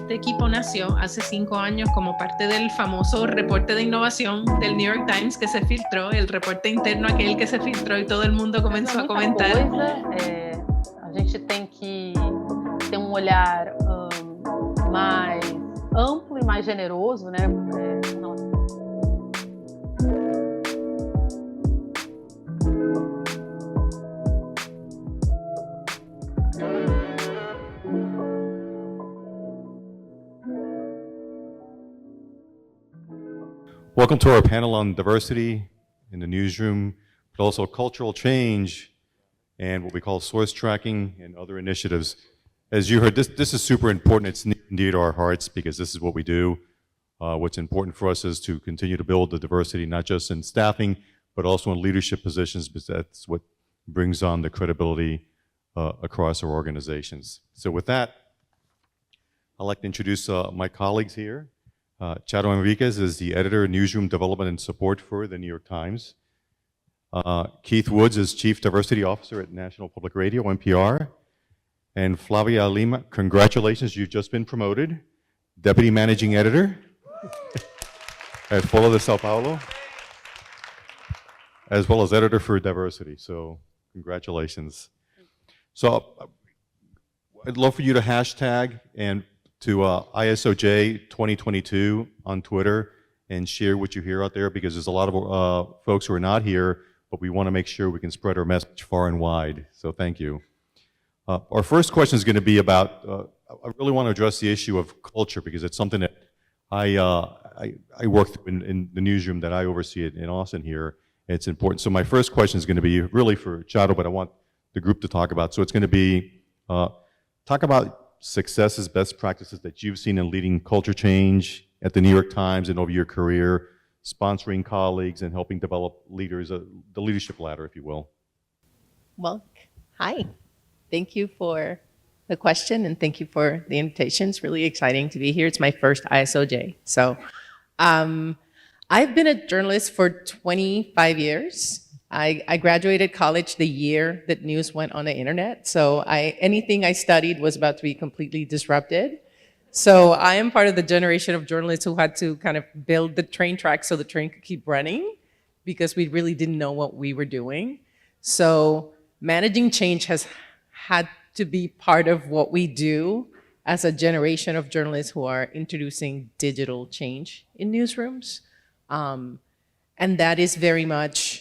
este equipo nació hace 5 años como parte del famoso reporte de innovación del New York Times que se filtró, el reporte interno aquel que se filtrou e todo el mundo começou a comentar. A gente tem que ter olhar mais amplo e mais generoso, né? Welcome to our panel on diversity in the newsroom, but also cultural change and what we call source tracking and other initiatives. As you heard, this is super important. It's near to our hearts because this is what we do. What's important for us is to continue to build the diversity, not just in staffing, but also in leadership positions, because that's what brings on the credibility across our organizations. So with that, I'd like to introduce my colleagues here. Charo Henríquez is the editor of Newsroom Development and Support for the New York Times. Keith Woods is Chief Diversity Officer at National Public Radio, NPR. And Flavia Lima, congratulations, you've just been promoted. Deputy Managing Editor at Folha de S.Paulo, as well as Editor for Diversity, so congratulations. So I'd love for you to hashtag and to ISOJ 2022 on Twitter and share what you hear out there, because there's a lot of folks who are not here, but we want to make sure we can spread our message far and wide. So thank you. Our first question is going to be about, I really want to address the issue of culture, because it's something that I work in the newsroom that I oversee it in Austin here. It's important. So my first question is going to be really for Charo, but I want the group to talk about. So it's going to be, talk about successes, best practices that you've seen in leading culture change at the New York Times and over your career, sponsoring colleagues and helping develop leaders, the leadership ladder, if you will. Well, hi. Thank you for the question and thank you for the invitation. It's really exciting to be here. It's my first ISOJ. So I've been a journalist for 25 years. I graduated college the year that news went on the internet. So anything I studied was about to be completely disrupted. So I am part of the generation of journalists who had to kind of build the train tracks so the train could keep running, because we really didn't know what we were doing. So managing change has had to be part of what we do as a generation of journalists who are introducing digital change in newsrooms. And that is very much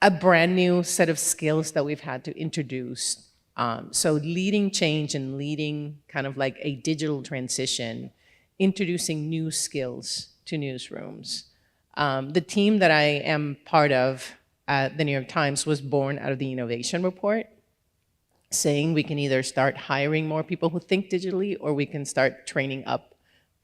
a brand new set of skills that we've had to introduce. So leading change and leading kind of like a digital transition, introducing new skills to newsrooms. The team that I am part of at the New York Times was born out of the innovation report, saying we can either start hiring more people who think digitally, or we can start training up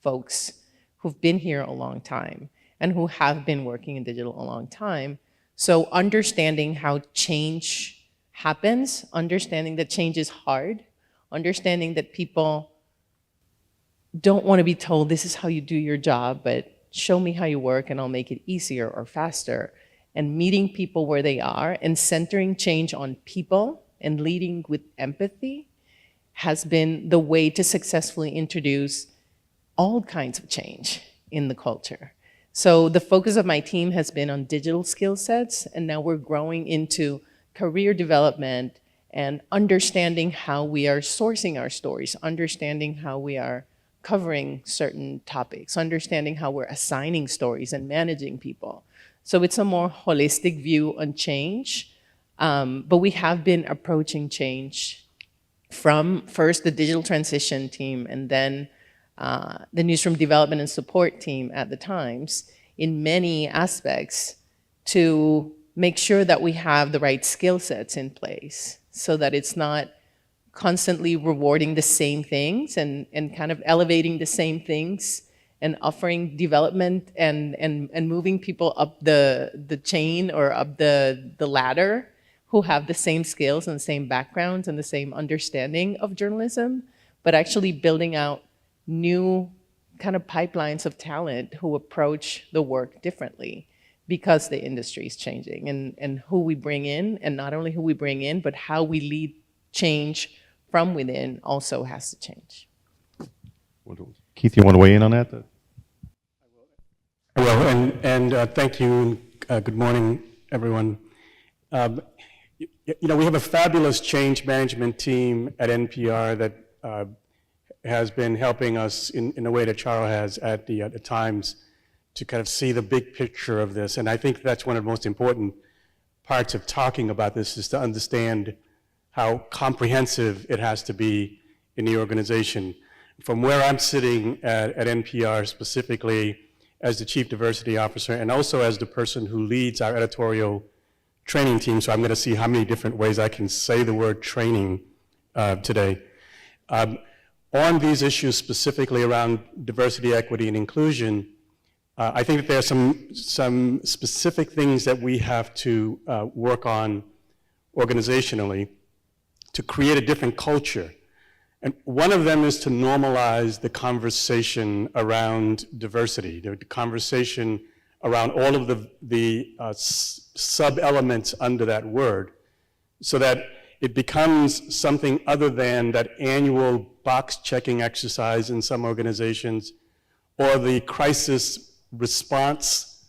folks who've been here a long time and who have been working in digital a long time. So understanding how change happens, understanding that change is hard, understanding that people don't want to be told this is how you do your job, but show me how you work and I'll make it easier or faster. And meeting people where they are and centering change on people and leading with empathy has been the way to successfully introduce all kinds of change in the culture. So the focus of my team has been on digital skill sets, and now we're growing into career development and understanding how we are sourcing our stories, understanding how we are covering certain topics, understanding how we're assigning stories and managing people. So it's a more holistic view on change, but we have been approaching change from first the digital transition team and then the newsroom development and support team at the Times in many aspects to make sure that we have the right skill sets in place so that it's not constantly rewarding the same things and kind of elevating the same things and offering development and moving people up the chain or up the ladder who have the same skills and the same backgrounds and the same understanding of journalism, but actually building out new kind of pipelines of talent who approach the work differently because the industry is changing, and who we bring in, and not only who we bring in, but how we lead change from within also has to change. Keith, you want to weigh in on that? Well, and thank you. Good morning, everyone. You know, we have a fabulous change management team at NPR that has been helping us in a way that Charo has at the Times to kind of see the big picture of this. And I think that's one of the most important parts of talking about this, is to understand how comprehensive it has to be in the organization. From where I'm sitting at NPR specifically as the Chief Diversity Officer, and also as the person who leads our editorial training team, so I'm going to see how many different ways I can say the word training today. On these issues specifically around diversity, equity, and inclusion, I think that there are some specific things that we have to work on organizationally to create a different culture. And one of them is to normalize the conversation around diversity, the conversation around all of the sub-elements under that word, so that it becomes something other than that annual box-checking exercise in some organizations, or the crisis response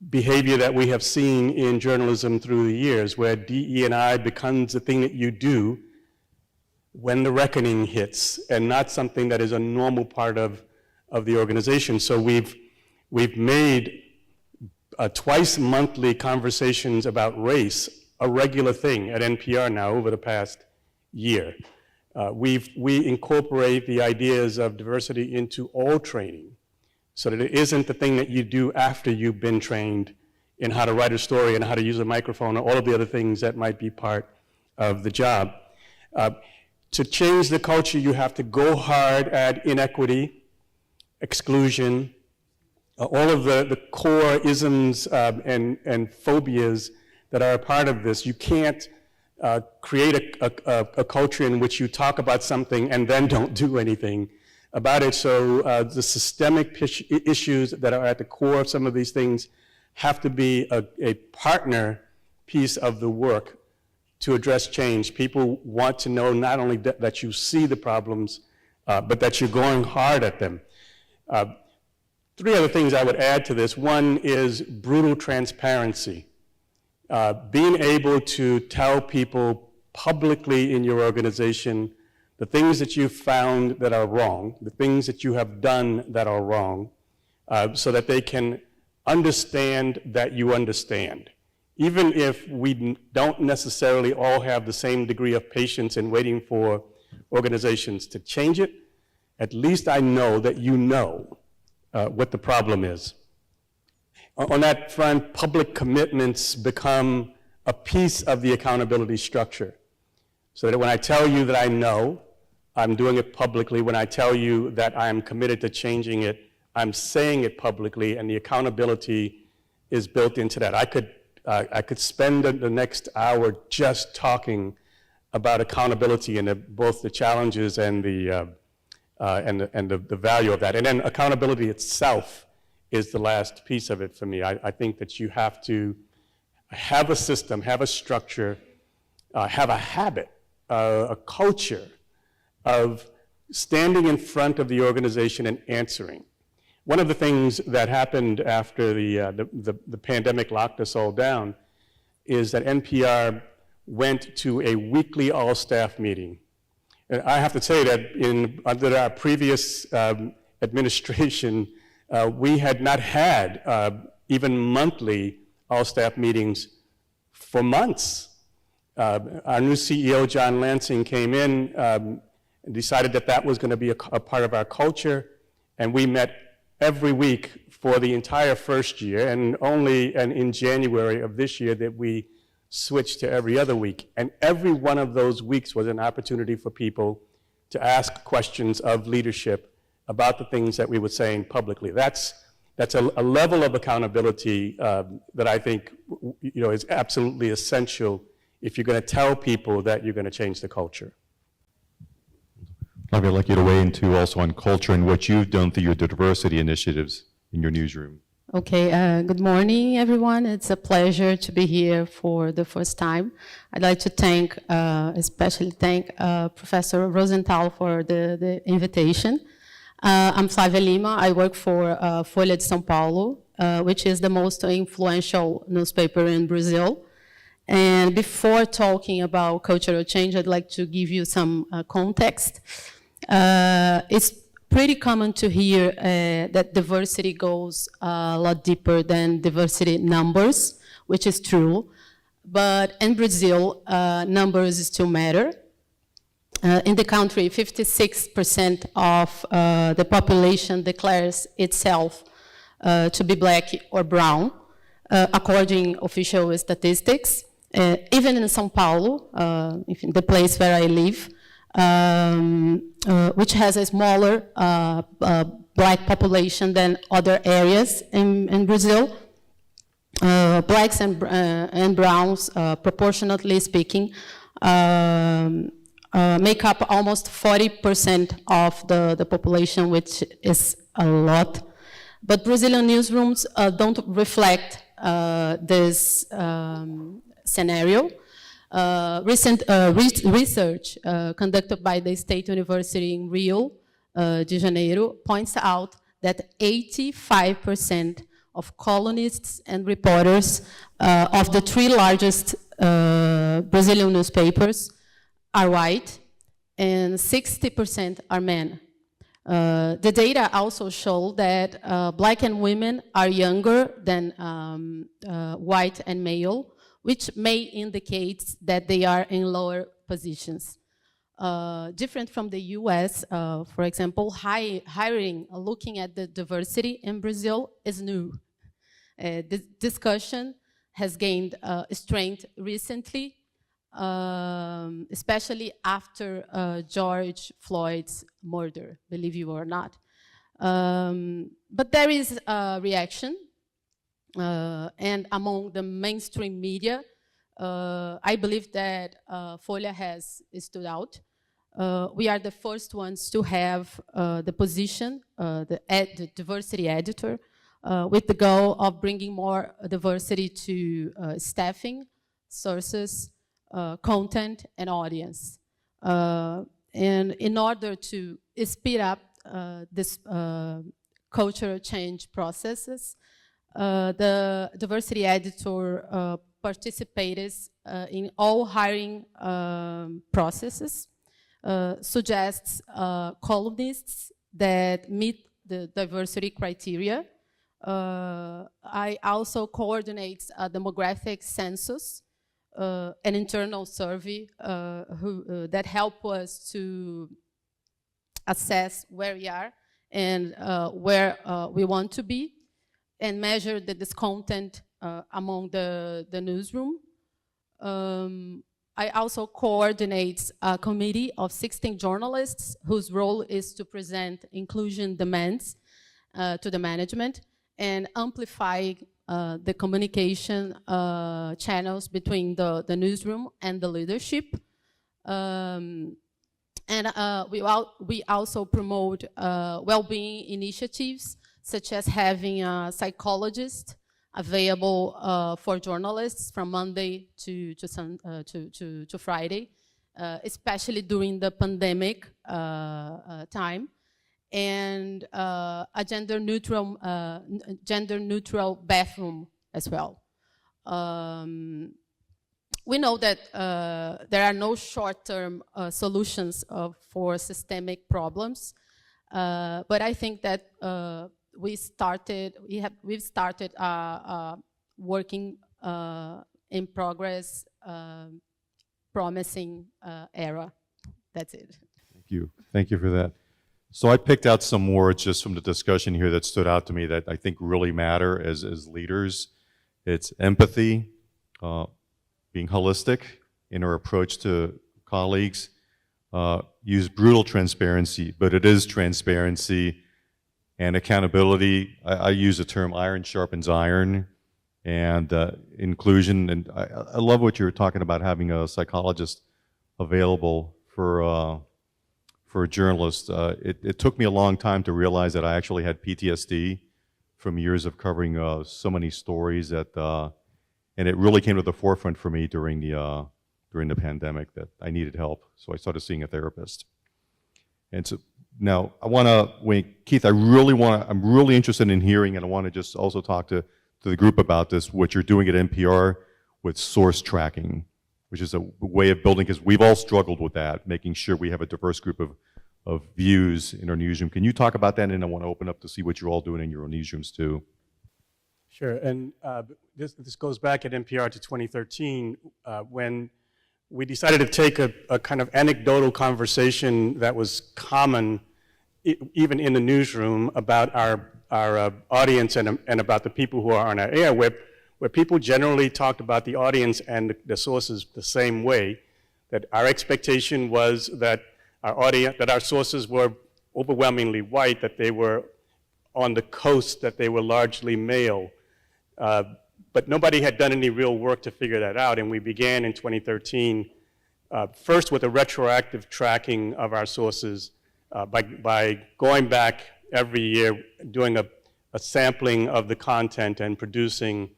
behavior that we have seen in journalism through the years, where DE&I becomes the thing that you do when the reckoning hits, and not something that is a normal part of the organization. So we've made twice monthly conversations about race a regular thing at NPR now over the past year. We incorporate the ideas of diversity into all training, so that it isn't the thing that you do after you've been trained in how to write a story and how to use a microphone, or all of the other things that might be part of the job. To change the culture, you have to go hard at inequity, exclusion, all of the core isms and phobias that are a part of this. You can't create a culture in which you talk about something and then don't do anything about it. So the systemic issues that are at the core of some of these things have to be a partner piece of the work to address change. People want to know not only that you see the problems, but that you're going hard at them. Three other things I would add to this. One is brutal transparency. Being able to tell people publicly in your organization the things that you've found that are wrong, the things that you have done that are wrong, so that they can understand that you understand. Even if we don't necessarily all have the same degree of patience in waiting for organizations to change it, at least I know that you know what the problem is. On that front, public commitments become a piece of the accountability structure. So that when I tell you that I know, I'm doing it publicly. When I tell you that I'm committed to changing it, I'm saying it publicly, and the accountability is built into that. I could spend the next hour just talking about accountability and both the challenges and the value of that. And then accountability itself is the last piece of it for me. I think that you have to have a system, have a structure, have a habit, a culture of standing in front of the organization and answering. One of the things that happened after the pandemic locked us all down is that NPR went to a weekly all-staff meeting. And I have to say that under our previous administration, we had not had even monthly all-staff meetings for months. Our new CEO, John Lansing, came in and decided that that was going to be a part of our culture, and we met every week for the entire first year, and in January of this year that we switched to every other week. And every one of those weeks was an opportunity for people to ask questions of leadership about the things that we were saying publicly. That's a level of accountability that I think is absolutely essential if you're going to tell people that you're going to change the culture. Flavia, I'd like you to weigh in too also on culture and what you've done through your diversity initiatives in your newsroom. Okay, good morning, everyone. It's a pleasure to be here for the first time. I'd like to thank, especially thank Professor Rosenthal for the invitation. I'm Flavia Lima. I work for Folha de S.Paulo, which is the most influential newspaper in Brazil. And before talking about cultural change, I'd like to give you some context. It's pretty common to hear that diversity goes a lot deeper than diversity numbers, which is true. But in Brazil, numbers still matter. In the country, 56% of the population declares itself to be black or brown, according to official statistics. Even in São Paulo, the place where I live, which has a smaller black population than other areas in Brazil. Blacks and browns, proportionately speaking, make up almost 40% of the population, which is a lot. But Brazilian newsrooms don't reflect this scenario. Recent research conducted by the State University in Rio de Janeiro points out that 85% of columnists and reporters of the 3 largest Brazilian newspapers are white, and 60% are men. The data also show that black and women are younger than white and male, which may indicate that they are in lower positions. Different from the US, for example, hiring, looking at the diversity in Brazil is new. This discussion has gained strength recently, especially after George Floyd's murder, believe you or not. But there is a reaction. And among the mainstream media, I believe that Folha has stood out. We are the first ones to have the position, the diversity editor, with the goal of bringing more diversity to staffing, sources, content, and audience. And in order to speed up this cultural change processes, the diversity editor participated in all hiring processes, suggests columnists that meet the diversity criteria. I also coordinate a demographic census, an internal survey that help us to assess where we are and where we want to be, and measure the discontent among the newsroom. I also coordinate a committee of 16 journalists whose role is to present inclusion demands to the management and amplify the communication channels between the newsroom and the leadership. We also promote well-being initiatives, such as having a psychologist available for journalists from Monday to Friday, especially during the pandemic time, and a gender-neutral bathroom as well. We know that there are no short-term solutions for systemic problems, but I think that we've started working in progress, promising era. That's it. Thank you for that. So I picked out some words just from the discussion here that stood out to me that I think really matter as leaders. It's empathy, being holistic in our approach to colleagues, use brutal transparency, but it is transparency, and accountability. I use the term iron sharpens iron, and inclusion. And I love what you were talking about, having a psychologist available for a journalist. It took me a long time to realize that I actually had PTSD from years of covering so many stories that, and it really came to the forefront for me during the pandemic that I needed help. So I started seeing a therapist. And so now I want to, Keith, I'm really interested in hearing, and I want to just also talk to the group about this, what you're doing at NPR with source tracking, which is a way of building, because we've all struggled with that, making sure we have a diverse group of views in our newsroom. Can you talk about that? And I want to open up to see what you're all doing in your own newsrooms too. Sure, and this goes back at NPR to 2013 when we decided to take a kind of anecdotal conversation that was common even in the newsroom about our audience and about the people who are on our air, where people generally talked about the audience and the sources the same way, that our expectation was that our sources were overwhelmingly white, that they were on the coast, that they were largely male. But nobody had done any real work to figure that out, and we began in 2013 first with a retroactive tracking of our sources by going back every year, doing a sampling of the content and producing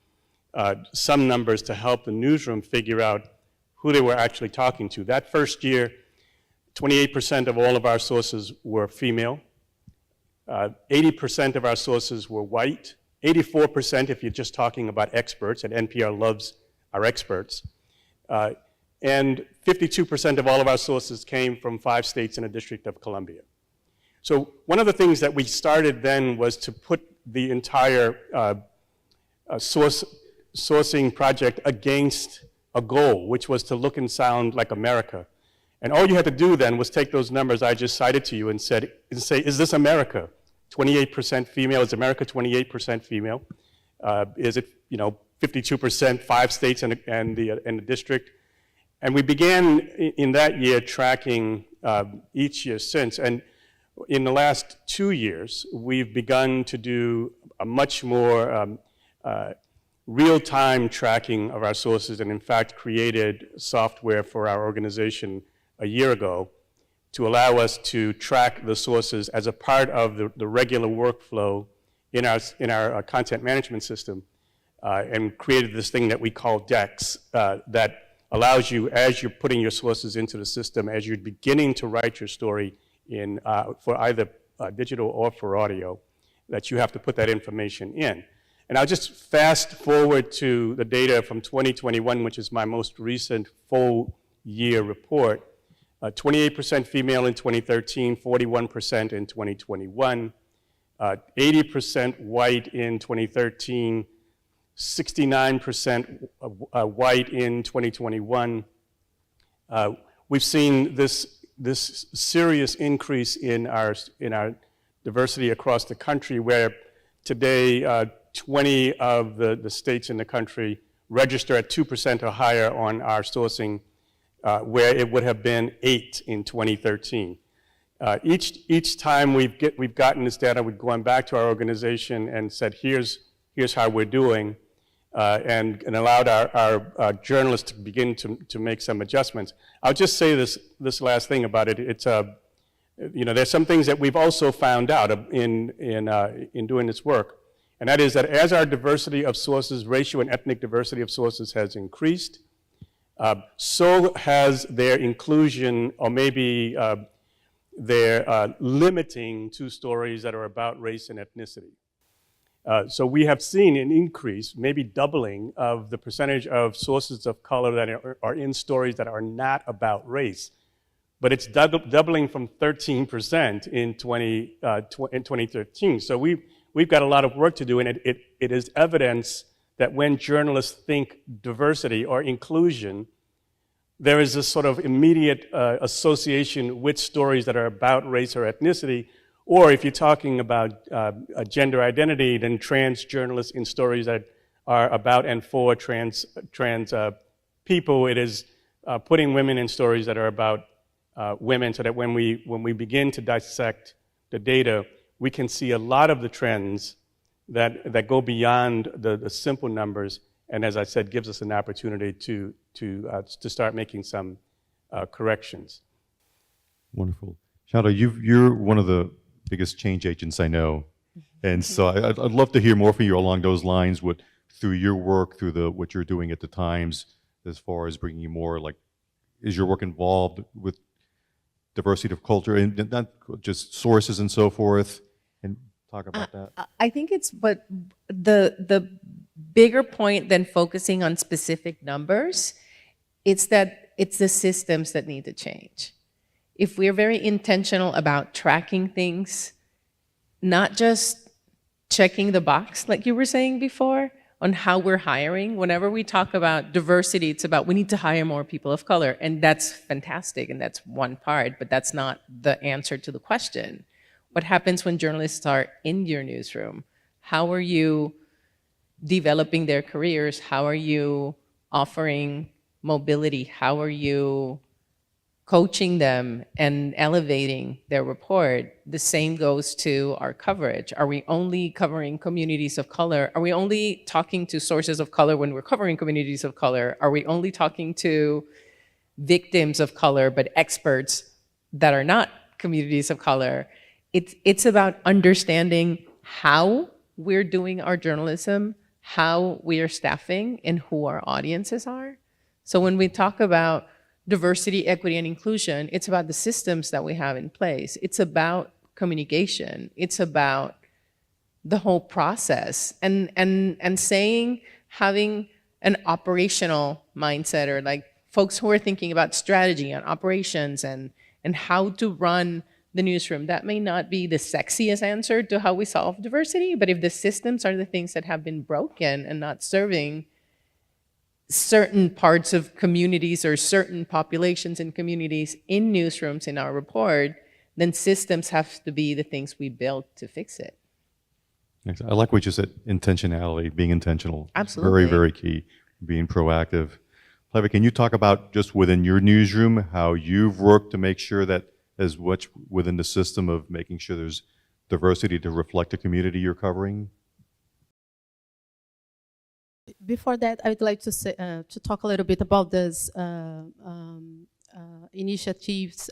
some numbers to help the newsroom figure out who they were actually talking to. That first year, 28% of all of our sources were female, 80% of our sources were white, 84% if you're just talking about experts, and NPR loves our experts, and 52% of all of our sources came from 5 states and the District of Columbia. So one of the things that we started then was to put the entire sourcing project against a goal, which was to look and sound like America. And all you had to do then was take those numbers I just cited to you and say, is this America? 28% female, is America 28% female? Is it 52%, 5 states and the district? And we began in that year tracking each year since. And in the last 2 years, we've begun to do a much more real-time tracking of our sources, and in fact created software for our organization a year ago to allow us to track the sources as a part of the regular workflow in our content management system, and created this thing that we call DEX that allows you, as you're putting your sources into the system, as you're beginning to write your story for either digital or for audio, that you have to put that information in. And I'll just fast forward to the data from 2021, which is my most recent full year report. 28% female in 2013, 41% in 2021, 80% white in 2013, 69% white in 2021. We've seen this serious increase in our diversity across the country, where today 20 of the states in the country register at 2% or higher on our sourcing, where it would have been 8 in 2013. Each time we've gotten this data, we've gone back to our organization and said, here's how we're doing, and allowed our journalists to begin to make some adjustments. I'll just say this last thing about it. It's there's some things that we've also found out in doing this work, and that is that as our diversity of sources, racial and ethnic diversity of sources has increased, so has their inclusion, or maybe their limiting to stories that are about race and ethnicity. So we have seen an increase, maybe doubling, of the percentage of sources of color that are in stories that are not about race. But it's doubling from 13% in 2013. So we've got a lot of work to do, and it is evidence that when journalists think diversity or inclusion, there is this sort of immediate association with stories that are about race or ethnicity. Or if you're talking about gender identity, then trans journalists in stories that are about and for trans people. It is putting women in stories that are about women, so that when we begin to dissect the data, we can see a lot of the trends that go beyond the simple numbers, and as I said, gives us an opportunity to start making some corrections. Wonderful. Charo, you're one of the biggest change agents I know And so I'd love to hear more from you along those lines through your work, through what you're doing at the Times, as far as bringing more, like, is your work involved with diversity of culture and not just sources and so forth? And talk about that. I think it's, but the bigger point than focusing on specific numbers, it's that it's the systems that need to change. If we're very intentional about tracking things, not just checking the box, like you were saying before, on how we're hiring. Whenever we talk about diversity, it's about we need to hire more people of color, and that's fantastic, and that's one part, but that's not the answer to the question. What happens when journalists are in your newsroom? How are you developing their careers? How are you offering mobility? How are you coaching them and elevating their report? The same goes to our coverage. Are we only covering communities of color? Are we only talking to sources of color when we're covering communities of color? Are we only talking to victims of color but experts that are not communities of color? It's about understanding how we're doing our journalism, how we are staffing, and who our audiences are. So when we talk about diversity, equity, and inclusion, it's about the systems that we have in place. It's about communication. It's about the whole process. And saying, having an operational mindset, or like folks who are thinking about strategy and operations and how to run the newsroom, that may not be the sexiest answer to how we solve diversity, but if the systems are the things that have been broken and not serving certain parts of communities or certain populations and communities in newsrooms in our report, then systems have to be the things we build to fix it. I like what you said, intentionality, being intentional. Absolutely. Very, very key, being proactive. Flavia, can you talk about just within your newsroom, how you've worked to make sure that as much within the system of making sure there's diversity to reflect the community you're covering? Before that, I would like to say, to talk a little bit about this initiatives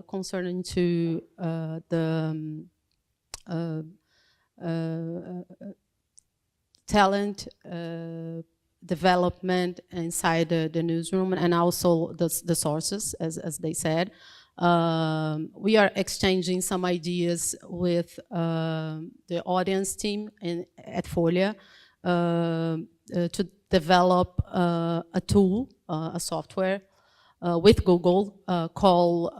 concerning to the talent development inside the newsroom, and also the sources, as they said. We are exchanging some ideas with the audience team at Folha to develop a tool, a software with Google called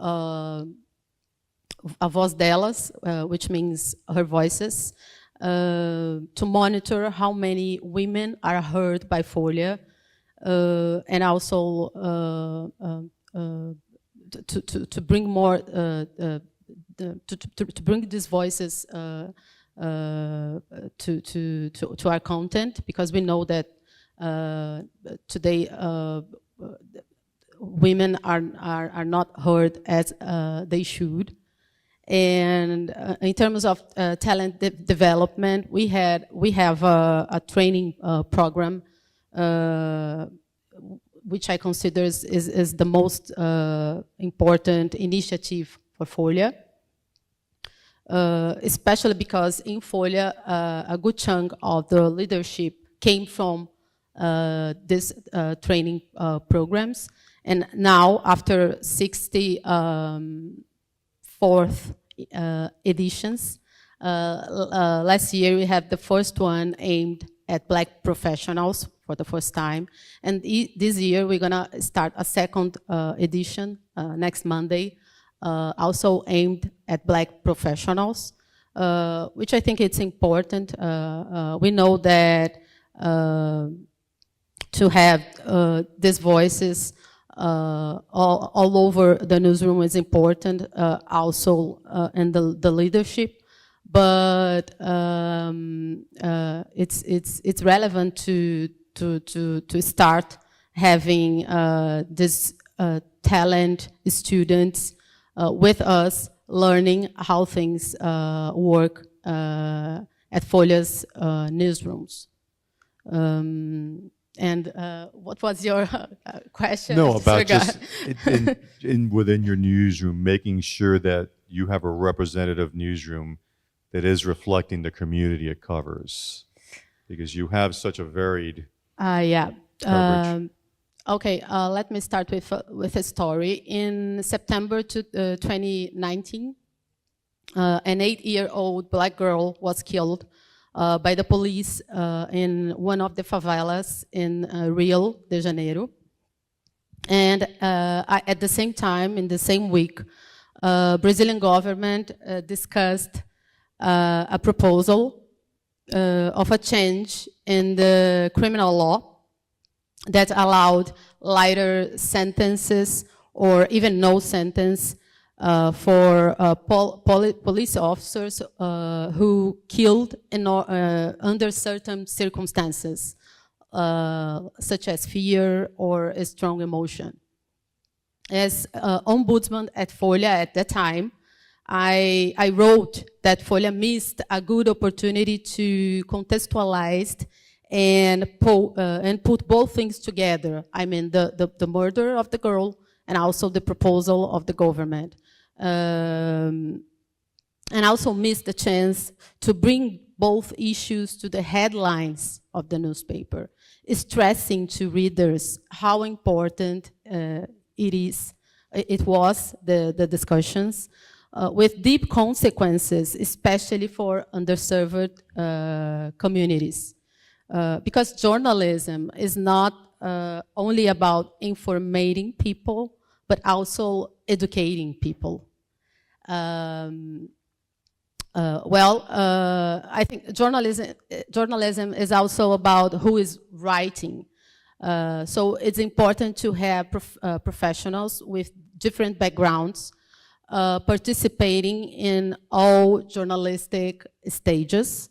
A Voz Delas, which means her voices, to monitor how many women are heard by Folha, and also to bring more, to bring these voices to our content, because we know that today women are not heard as they should. And in terms of talent development, we have a training program, which I consider is the most important initiative for Folha, especially because in Folha, a good chunk of the leadership came from these training programs. And now, after 64th editions, last year we had the first one aimed at Black professionals for the first time. And this year we're gonna start a second edition next Monday, also aimed at Black professionals, which I think it's important. We know that to have these voices all over the newsroom is important, also in the leadership. But it's relevant to start having this talent students with us, learning how things work at Folha's newsrooms. And what was your question? No, about just within your newsroom, making sure that you have a representative newsroom that is reflecting the community it covers? Because you have such a varied Yeah. coverage. Okay, let me start with a story. In September 2019, an 8-year-old black girl was killed by the police in one of the favelas in Rio de Janeiro. And at the same time, in the same week, Brazilian government discussed a proposal of a change in the criminal law that allowed lighter sentences or even no sentence for police officers who killed under certain circumstances, such as fear or a strong emotion. As ombudsman at Folha at that time, I wrote that Folha missed a good opportunity to contextualize and put both things together. I mean, the murder of the girl and also the proposal of the government. And also missed the chance to bring both issues to the headlines of the newspaper, stressing to readers how important it was, the discussions, with deep consequences, especially for underserved communities. Because journalism is not only about informating people, but also educating people. I think journalism is also about who is writing. So it's important to have professionals with different backgrounds participating in all journalistic stages,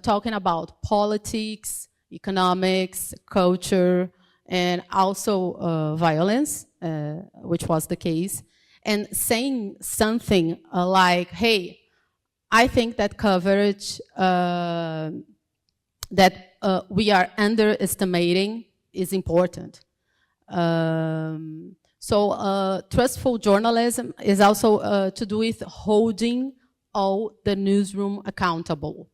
talking about politics, economics, culture, and also violence, which was the case, and saying something like, hey, I think that coverage that we are underestimating is important. Trustful journalism is also to do with holding all the newsroom accountable,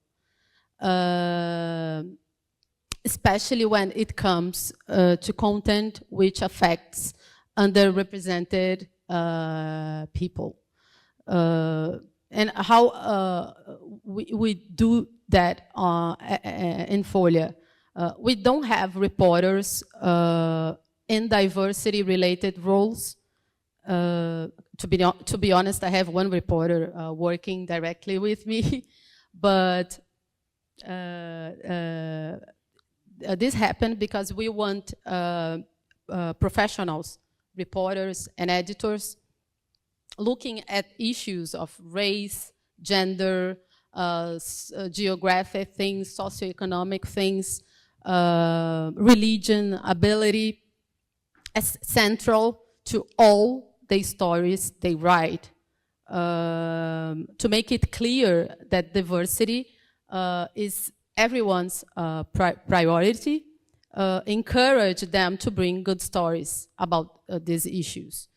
especially when it comes to content which affects underrepresented people. And how we do that in Folha. We don't have reporters in diversity-related roles. To be honest, I have one reporter working directly with me, but this happened because we want professionals, reporters and editors looking at issues of race, gender, geographic things, socioeconomic things, religion, ability, as central to all the stories they write. To make it clear that diversity is everyone's priority, encourage them to bring good stories about these issues.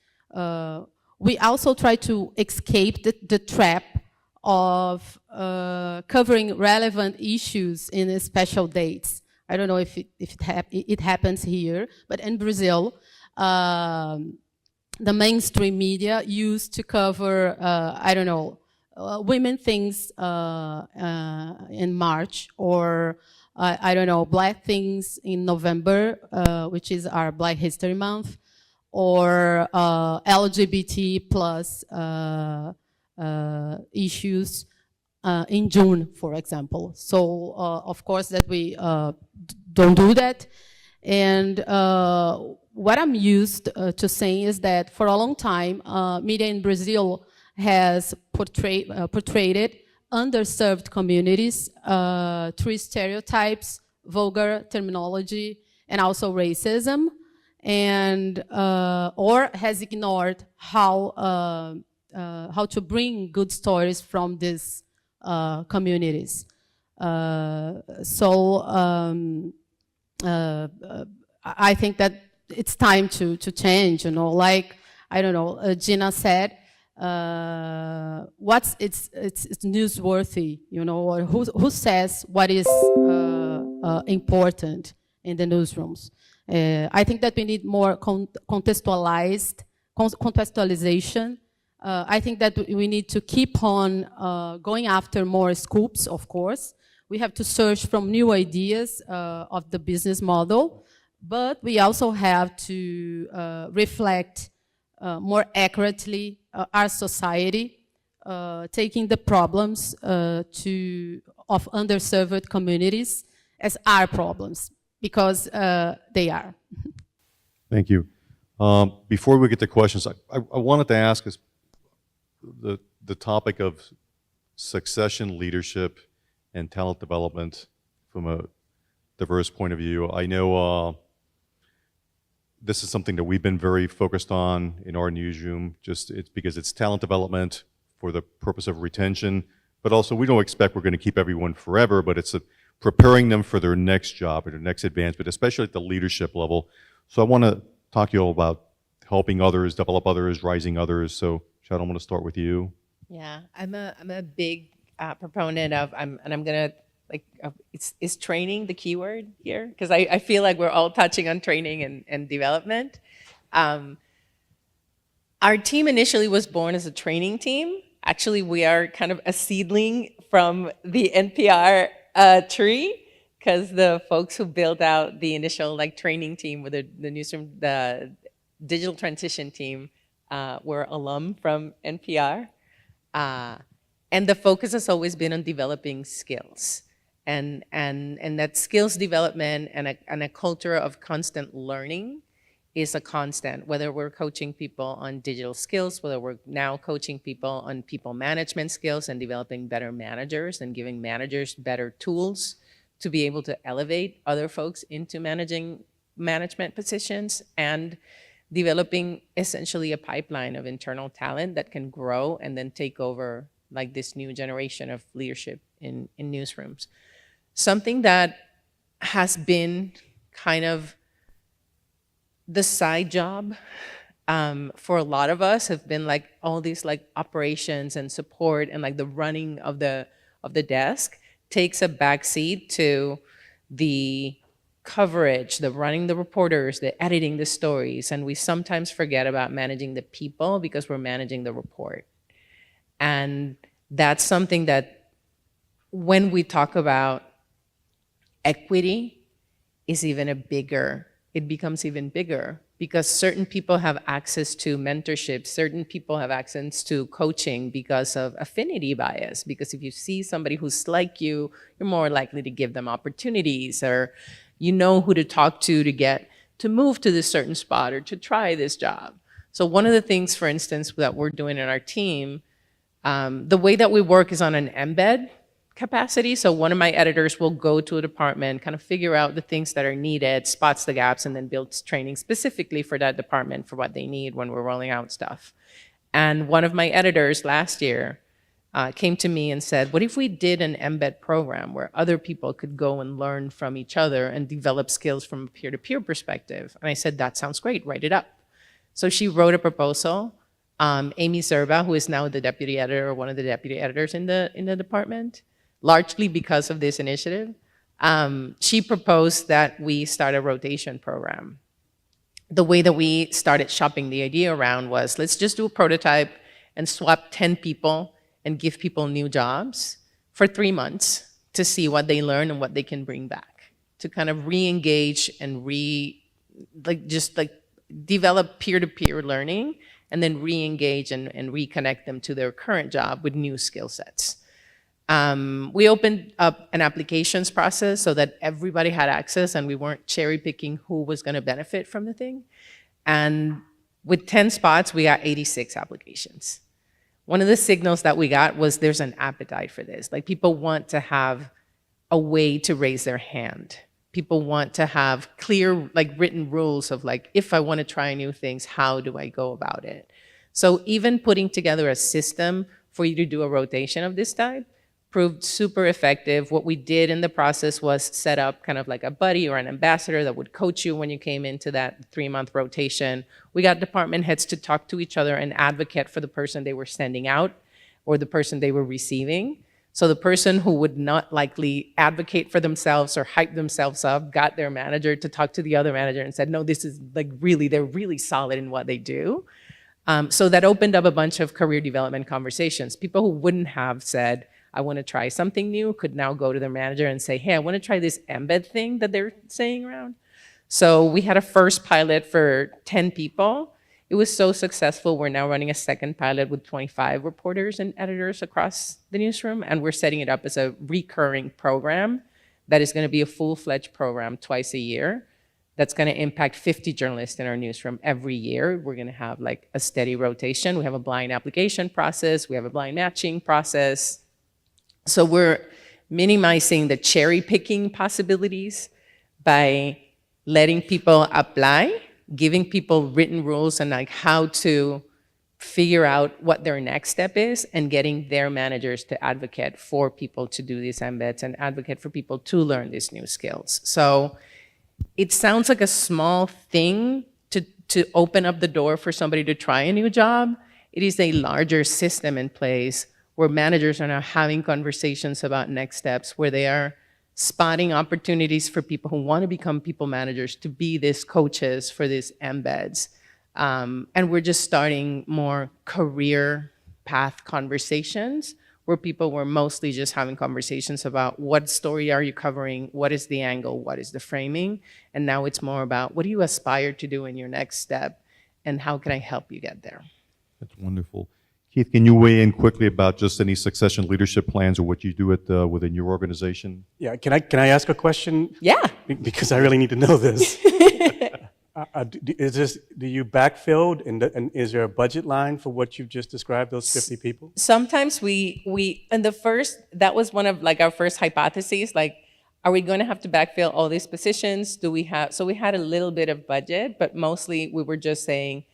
We also try to escape the trap of covering relevant issues in special dates. I don't know if it happens here, but in Brazil, the mainstream media used to cover, I don't know, women things in March, or I don't know, black things in November, which is our Black History Month, or LGBT plus issues in June, for example. So, of course, that we don't do that. And what I'm used to saying is that for a long time, media in Brazil has portrayed underserved communities through stereotypes, vulgar terminology, and also racism, and or has ignored how to bring good stories from these communities. I think that it's time to change, you know, like, I don't know, Gina said, what it's newsworthy, you know, or who says what is important in the newsrooms. I think that we need more contextualization. I think that we need to keep on going after more scoops, of course. We have to search from new ideas of the business model, but we also have to reflect more accurately our society, taking the problems of underserved communities as our problems, because they are. Thank you. Before we get to questions, I wanted to ask us the topic of succession leadership and talent development from a diverse point of view. I know this is something that we've been very focused on in our newsroom, it's because it's talent development for the purpose of retention, but also we don't expect we're going to keep everyone forever, but it's preparing them for their next job or their next advancement, especially at the leadership level. So I want to talk to you all about helping others, develop others, rising others. So Charo, I'm going to start with you. Yeah, I'm a big proponent of, I'm gonna, like, is training the key word here? Because I feel like we're all touching on training and development. Our team initially was born as a training team. Actually, we are kind of a seedling from the NPR tree, because the folks who built out the initial training team with the newsroom, the digital transition team, were alum from NPR. And the focus has always been on developing skills, and that skills development and a culture of constant learning is a constant, whether we're coaching people on digital skills, whether we're now coaching people on people management skills and developing better managers and giving managers better tools to be able to elevate other folks into management positions, and developing essentially a pipeline of internal talent that can grow and then take over like this new generation of leadership in newsrooms. Something that has been kind of the side job for a lot of us have been like all these like operations and support and like the running of the desk takes a backseat to the coverage, the running the reporters, the editing the stories, and we sometimes forget about managing the people because we're managing the report. And that's something that when we talk about equity is even it becomes even bigger, because certain people have access to mentorship, certain people have access to coaching because of affinity bias, because if you see somebody who's like you, you're more likely to give them opportunities, or you know who to talk to get to move to this certain spot or to try this job. So one of the things, for instance, that we're doing in our team, the way that we work is on an embed capacity. So one of my editors will go to a department, kind of figure out the things that are needed, spots the gaps, and then builds training specifically for that department for what they need when we're rolling out stuff. And one of my editors last year came to me and said, what if we did an embed program where other people could go and learn from each other and develop skills from a peer-to-peer perspective? And I said, that sounds great, write it up. So she wrote a proposal. Amy Zerba, who is now the deputy editor, or one of the deputy editors in the department, largely because of this initiative, she proposed that we start a rotation program. The way that we started shopping the idea around was, let's just do a prototype and swap 10 people and give people new jobs for 3 months to see what they learn and what they can bring back, to kind of re-engage and develop peer-to-peer learning, and then re-engage and reconnect them to their current job with new skill sets. We opened up an applications process so that everybody had access and we weren't cherry picking who was gonna benefit from the thing. And with 10 spots, we got 86 applications. One of the signals that we got was there's an appetite for this. Like, people want to have a way to raise their hand. People want to have clear, like, written rules of like, if I want to try new things, how do I go about it? So even putting together a system for you to do a rotation of this type proved super effective. What we did in the process was set up kind of like a buddy or an ambassador that would coach you when you came into that 3-month rotation. We got department heads to talk to each other and advocate for the person they were sending out. or the person they were receiving. So the person who would not likely advocate for themselves or hype themselves up got their manager to talk to the other manager and said, no, this is like really, they're really solid in what they do. So that opened up a bunch of career development conversations. People who wouldn't have said, I want to try something new, could now go to their manager and say, hey, I want to try this embed thing that they're saying around. So we had a first pilot for 10 people. It was so successful, we're now running a second pilot with 25 reporters and editors across the newsroom, and we're setting it up as a recurring program that is going to be a full-fledged program twice a year that's going to impact 50 journalists in our newsroom every year. We're going to have like a steady rotation. We have a blind application process. We have a blind matching process. So we're minimizing the cherry picking possibilities by letting people apply, giving people written rules and like how to figure out what their next step is, and getting their managers to advocate for people to do these embeds and advocate for people to learn these new skills. So it sounds like a small thing to open up the door for somebody to try a new job. It is a larger system in place where managers are now having conversations about next steps, where they are spotting opportunities for people who want to become people managers to be these coaches for these embeds. And we're just starting more career path conversations where people were mostly just having conversations about what story are you covering, what is the angle, what is the framing, and now it's more about what do you aspire to do in your next step, and how can I help you get there? That's wonderful. Keith, can you weigh in quickly about just any succession leadership plans or what you do within your organization? Yeah, can I ask a question? Yeah. Because I really need to know this. Do you backfill, and is there a budget line for what you've just described, those 50 people? Sometimes we and that was one of like our first hypotheses, like, are we going to have to backfill all these positions? So we had a little bit of budget, but mostly we were just saying,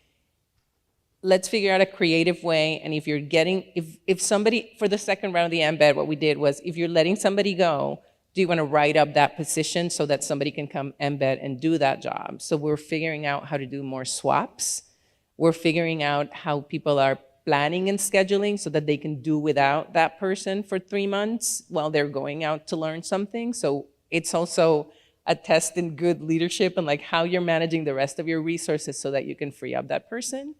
let's figure out a creative way. And if you're getting, if somebody, for the second round of the embed, what we did was, if you're letting somebody go, do you want to write up that position so that somebody can come embed and do that job? So we're figuring out how to do more swaps. We're figuring out how people are planning and scheduling so that they can do without that person for 3 months while they're going out to learn something. So it's also a test in good leadership and like how you're managing the rest of your resources so that you can free up that person.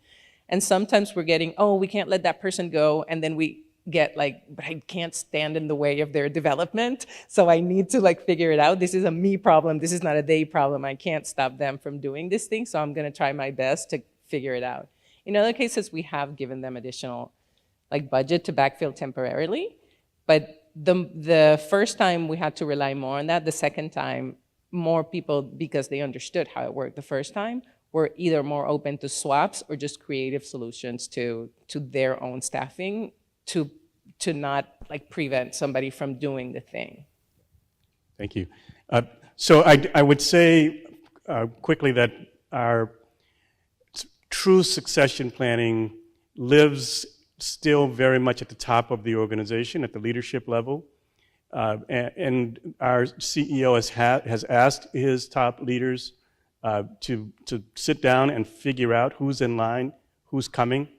And sometimes we're getting, oh, we can't let that person go, and then we get like, but I can't stand in the way of their development, so I need to like figure it out. This is a me problem, this is not a they problem. I can't stop them from doing this thing, so I'm gonna try my best to figure it out. In other cases, we have given them additional like budget to backfill temporarily, but the first time we had to rely more on that. The second time, more people, because they understood how it worked the first time, were either more open to swaps or just creative solutions to their own staffing to not like prevent somebody from doing the thing. Thank you. So I would say quickly that our true succession planning lives still very much at the top of the organization, at the leadership level. And our CEO has asked his top leaders to sit down and figure out who's in line, who's coming,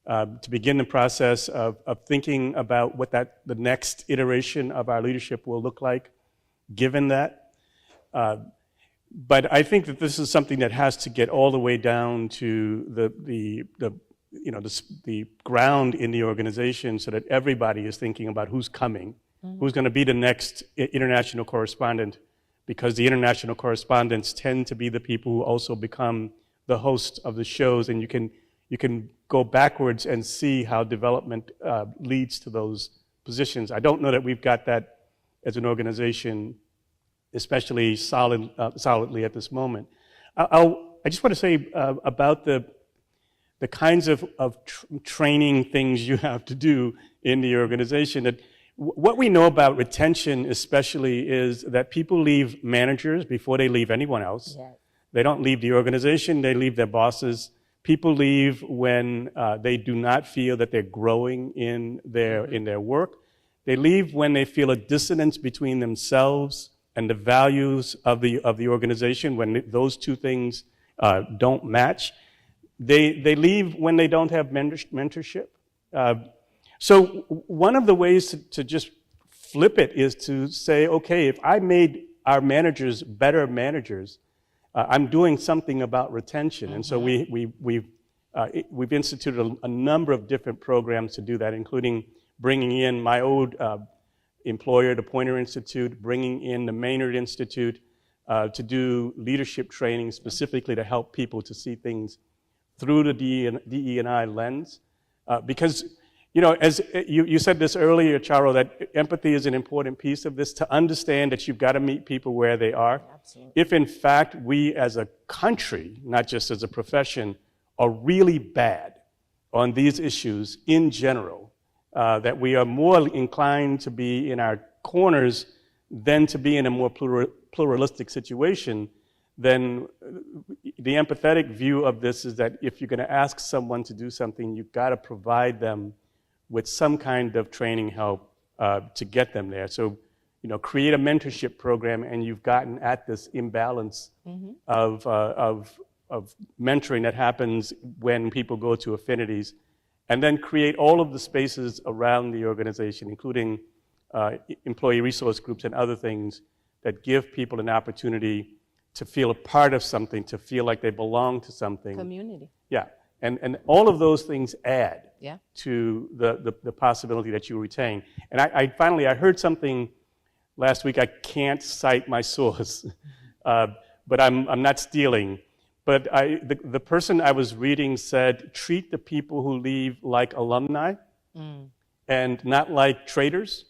to begin the process of thinking about what the next iteration of our leadership will look like, given that. But I think that this is something that has to get all the way down to the ground in the organization, so that everybody is thinking about who's coming, who's going to be the next international correspondent, because the international correspondents tend to be the people who also become the host of the shows, and you can go backwards and see how development leads to those positions. I don't know that we've got that as an organization, especially solidly at this moment. I just want to say about the kinds of training things you have to do in the organization, that what we know about retention especially is that people leave managers before they leave anyone else. Yes. They don't leave the organization, they leave their bosses. People leave when they do not feel that they're growing in their work. They leave when they feel a dissonance between themselves and the values of the organization, when those two things don't match. They leave when they don't have mentorship. So one of the ways to just flip it is to say, okay, if I made our managers better managers, I'm doing something about retention. And so we've instituted a number of different programs to do that, including bringing in my old employer, the Poynter Institute, bringing in the Maynard Institute to do leadership training specifically to help people to see things through the DE&I lens. Because, you know, as you said this earlier, Charo, that empathy is an important piece of this, to understand that you've got to meet people where they are. Absolutely. If in fact we as a country, not just as a profession, are really bad on these issues in general, that we are more inclined to be in our corners than to be in a more pluralistic situation, then the empathetic view of this is that if you're going to ask someone to do something, you've got to provide them with some kind of training help to get them there. So, you know, create a mentorship program, and you've gotten at this imbalance of mentoring that happens when people go to affinities, and then create all of the spaces around the organization, including employee resource groups and other things that give people an opportunity to feel a part of something, to feel like they belong to something. Community. Yeah, and all of those things add Yeah. to the possibility that you retain. And I finally heard something last week. I can't cite my source, but I'm not stealing. But the person I was reading said, treat the people who leave like alumni and not like traitors.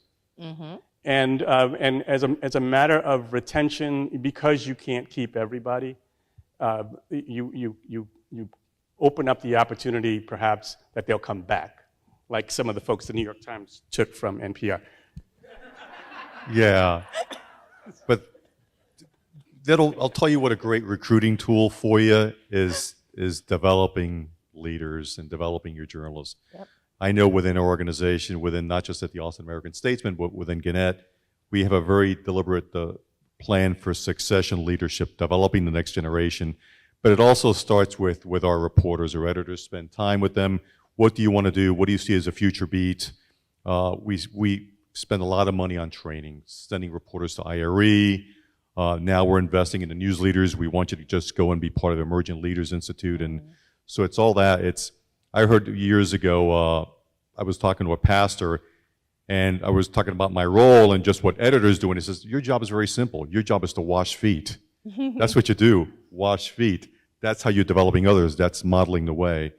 And as a matter of retention, because you can't keep everybody, you open up the opportunity perhaps that they'll come back, like some of the folks the New York Times took from NPR. Yeah, but I'll tell you what a great recruiting tool for you is developing leaders and developing your journalists. Yep. I know within our organization, within not just at the Austin American-Statesman, but within Gannett, we have a very deliberate plan for succession leadership, developing the next generation. But it also starts with our reporters or editors. Spend time with them. What do you want to do? What do you see as a future beat? We spend a lot of money on training, sending reporters to IRE. Now we're investing in the news leaders. We want you to just go and be part of the Emerging Leaders Institute. And so it's all that. I heard years ago, I was talking to a pastor, and I was talking about my role and just what editors do. And he says, your job is very simple. Your job is to wash feet. That's what you do, wash feet. That's how you're developing others. That's modeling the way.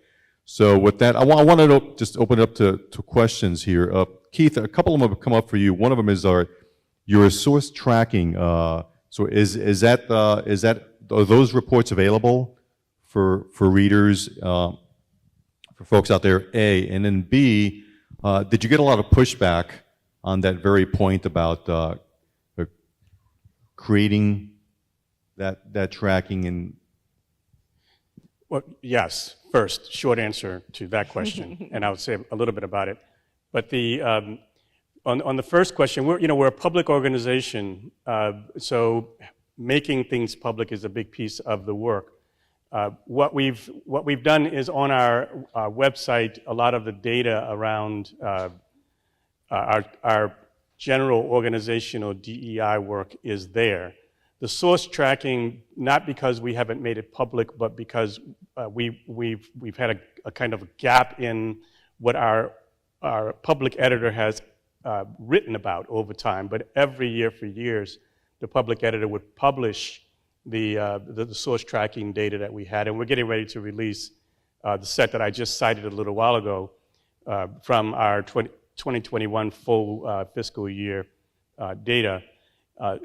So with that, I wanted to just open it up to questions here. Keith, a couple of them have come up for you. One of them is your source tracking. So are those reports available for readers, for folks out there, A? And then B, did you get a lot of pushback on that very point about creating that tracking? And well, yes. First, short answer to that question, and I would say a little bit about it. But on the first question, we're a public organization, so making things public is a big piece of the work. What we've done is on our website, a lot of the data around our general organizational DEI work is there. The source tracking, not because we haven't made it public, but because we've had a kind of a gap in what our public editor has written about over time. But every year for years, the public editor would publish the source tracking data that we had, and we're getting ready to release the set that I just cited a little while ago from our 2021 full fiscal year data.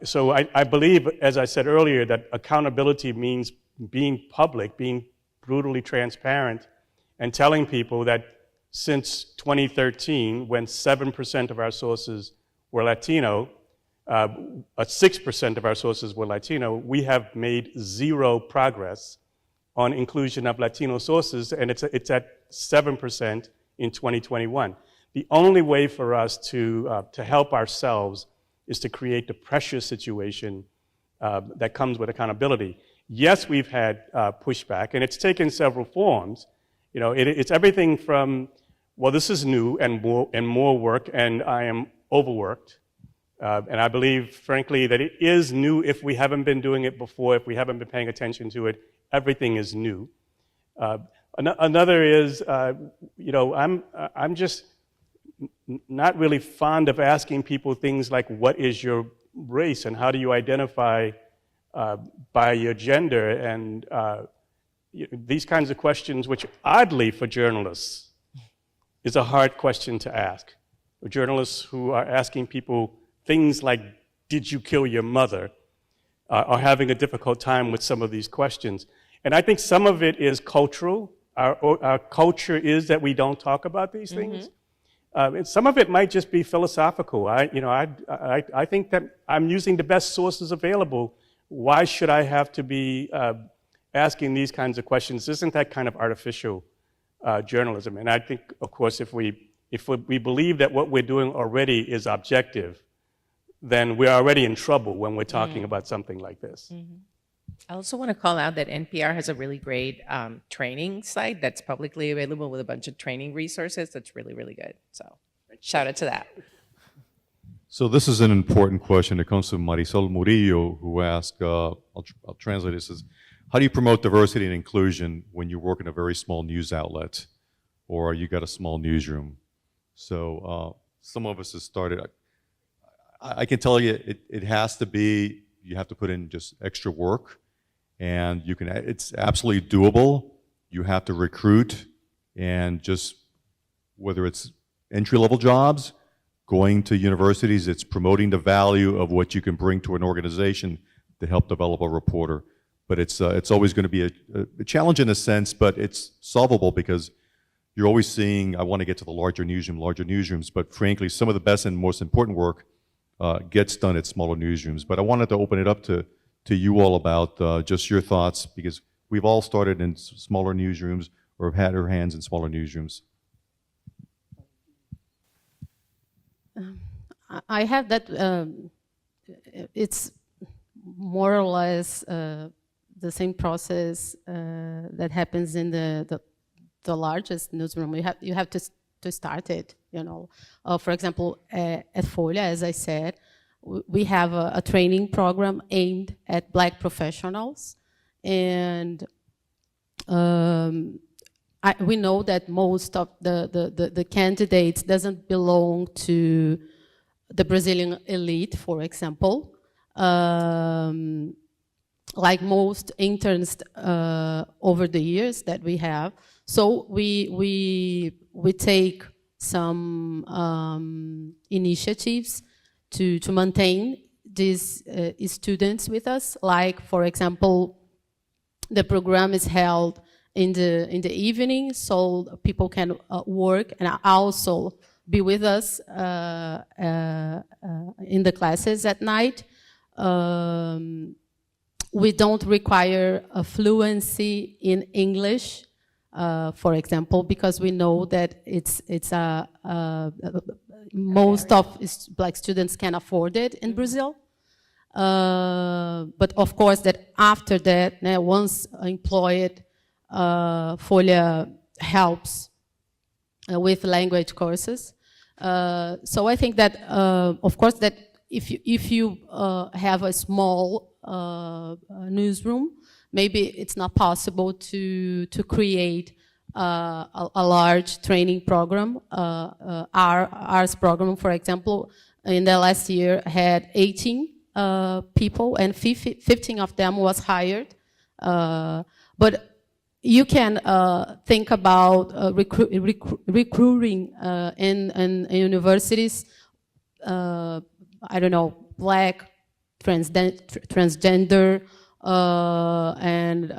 So I believe, as I said earlier, that accountability means being public, being brutally transparent, and telling people that since 2013, when 7% of our sources were Latino, 6% of our sources were Latino, we have made zero progress on inclusion of Latino sources, and it's at 7% in 2021. The only way for us to help ourselves is to create the pressure situation that comes with accountability. Yes, we've had pushback, and it's taken several forms. It's everything from well, this is new and more work, and I am overworked. And I believe, frankly, that it is new if we haven't been doing it before, if we haven't been paying attention to it. Everything is new. Another is, I'm just not really fond of asking people things like, what is your race, and how do you identify by your gender, and these kinds of questions, which oddly for journalists is a hard question to ask. Journalists who are asking people things like, did you kill your mother, are having a difficult time with some of these questions. And I think some of it is cultural. Our culture is that we don't talk about these things. And some of it might just be philosophical. I think that I'm using the best sources available. Why should I have to be asking these kinds of questions? Isn't that kind of artificial journalism? And I think, of course, if we believe that what we're doing already is objective, then we're already in trouble when we're talking about something like this. I also want to call out that NPR has a really great training site that's publicly available with a bunch of training resources that's really, really good. So shout out to that. So this is an important question. It comes from Marisol Murillo, who asked, I'll translate it, says, how do you promote diversity and inclusion when you work in a very small news outlet or you got a small newsroom? So some of us have started, I can tell you it has to be, you have to put in just extra work, and it's absolutely doable. You have to recruit, and just whether it's entry-level jobs, going to universities, it's promoting the value of what you can bring to an organization to help develop a reporter. But it's always going to be a challenge in a sense, but it's solvable because you're always seeing, I want to get to the larger newsrooms, but frankly, some of the best and most important work gets done at smaller newsrooms. But I wanted to open it up to you all about just your thoughts, because we've all started in smaller newsrooms or have had our hands in smaller newsrooms. I have that, it's more or less the same process that happens in the largest newsroom. You have to start it, you know. For example, at Folha, as I said, we have a training program aimed at Black professionals, and we know that most of the candidates doesn't belong to the Brazilian elite, for example. Like most interns over the years that we have. So we take some initiatives to maintain these students with us. Like, for example, the program is held in the evening, so people can work and also be with us in the classes at night. We don't require a fluency in English, for example, because we know that most of Black students can afford it in Brazil. But of course, that after that, once employed, Folha helps with language courses. So I think that, of course, that if you have a small newsroom, maybe it's not possible to create a large training program. Ours program, for example, in the last year had 18 people, and 15 of them was hired. But you can think about recruiting in universities, I don't know, Black, transgender, and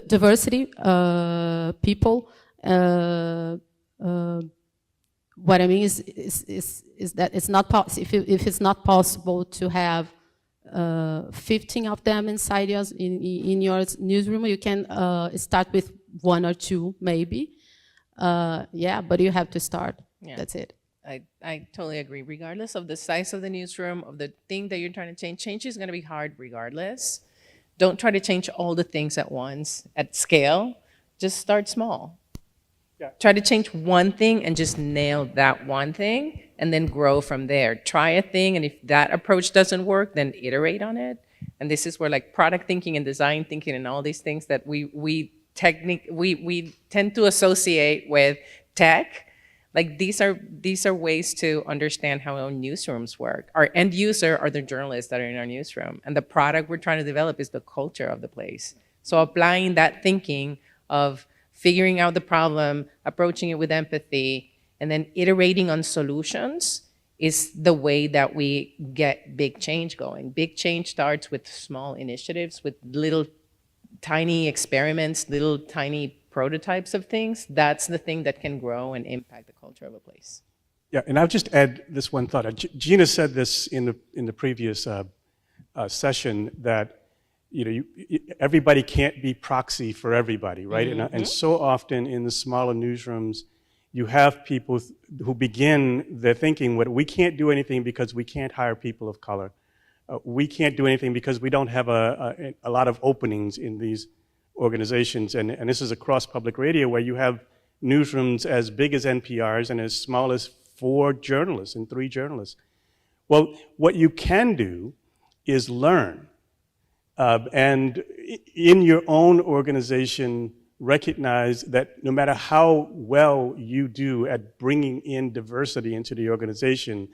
diversity people. What I mean is that it's not if it's not possible to have 15 of them inside yours in your newsroom, you can start with 1 or 2 maybe. Yeah, but you have to start. Yeah. That's it. I totally agree. Regardless of the size of the newsroom, of the thing that you're trying to change is going to be hard regardless. don't try to change all the things at once at scale. Just start small. Yeah. Try to change one thing and just nail that one thing and then grow from there. Try a thing, and if that approach doesn't work, then iterate on it. And this is where like product thinking and design thinking and all these things that we tend to associate with tech. Like these are ways to understand how our newsrooms work. Our end user are the journalists that are in our newsroom, and the product we're trying to develop is the culture of the place. So applying that thinking of figuring out the problem, approaching it with empathy, and then iterating on solutions is the way that we get big change going. Big change starts with small initiatives, with little tiny experiments, little tiny prototypes of things. That's the thing that can grow and impact the culture of a place. Yeah, and I'll just add this one thought. Gina said this in the previous session that everybody can't be proxy for everybody, right? Mm-hmm. And so often in the smaller newsrooms, you have people who begin their thinking, we can't do anything because we can't hire people of color. We can't do anything because we don't have a lot of openings in these organizations. And this is across public radio where you have newsrooms as big as NPR's and as small as 4 journalists and 3 journalists. Well, what you can do is learn. And in your own organization, recognize that no matter how well you do at bringing in diversity into the organization,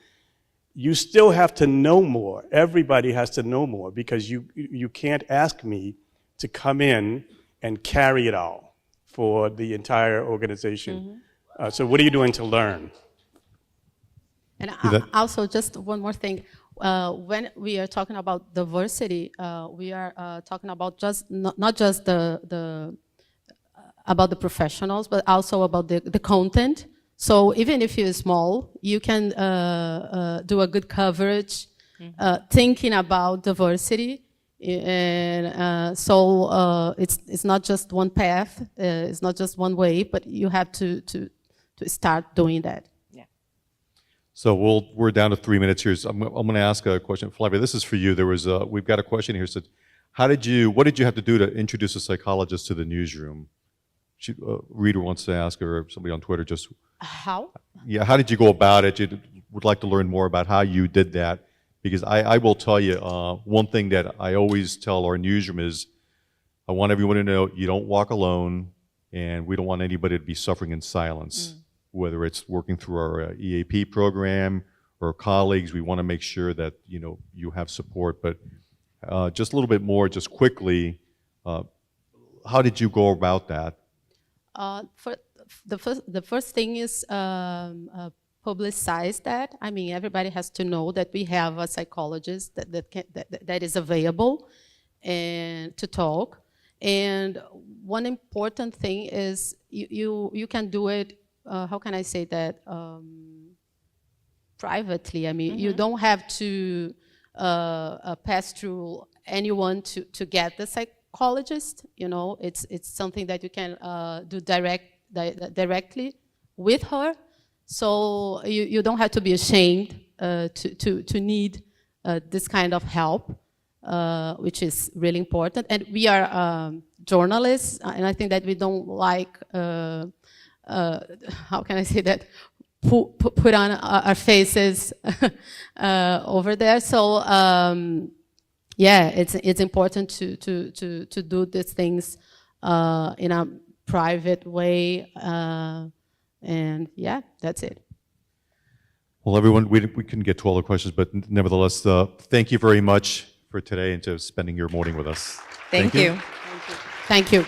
you still have to know more. Everybody has to know more, because you can't ask me to come in and carry it all for the entire organization. Mm-hmm. So what are you doing to learn? And also, just one more thing. When we are talking about diversity, we are talking about not just about the professionals, but also about the content. So even if you're small, you can do a good coverage, thinking about diversity, and so it's not just one path, it's not just one way, but you have to start doing that. Yeah. So we're down to 3 minutes here. So I'm going to ask a question, Flavia. This is for you. We've got a question here. Said, what did you have to do to introduce a psychologist to the newsroom? Reader wants to ask, or somebody on Twitter just. How? Yeah, how did you go about it? Would like to learn more about how you did that, because I will tell you, one thing that I always tell our newsroom is, I want everyone to know you don't walk alone, and we don't want anybody to be suffering in silence, whether it's working through our EAP program or colleagues. We want to make sure that you have support. But just a little bit more, just quickly, how did you go about that? For the first thing is publicize that. I mean, everybody has to know that we have a psychologist that is available and to talk. And one important thing is you can do it. How can I say that? Privately. I mean, you don't have to pass through anyone to get the psychologist. It's something that you can do directly with her. So you don't have to be ashamed to need this kind of help, which is really important. And we are journalists, and I think that we don't like, how can I say that, put on our faces over there. So yeah, it's important to do these things in a private way. And yeah, that's it. Well, everyone, we couldn't get to all the questions, but nevertheless, thank you very much for today and to spending your morning with us. Thank you. Thank you.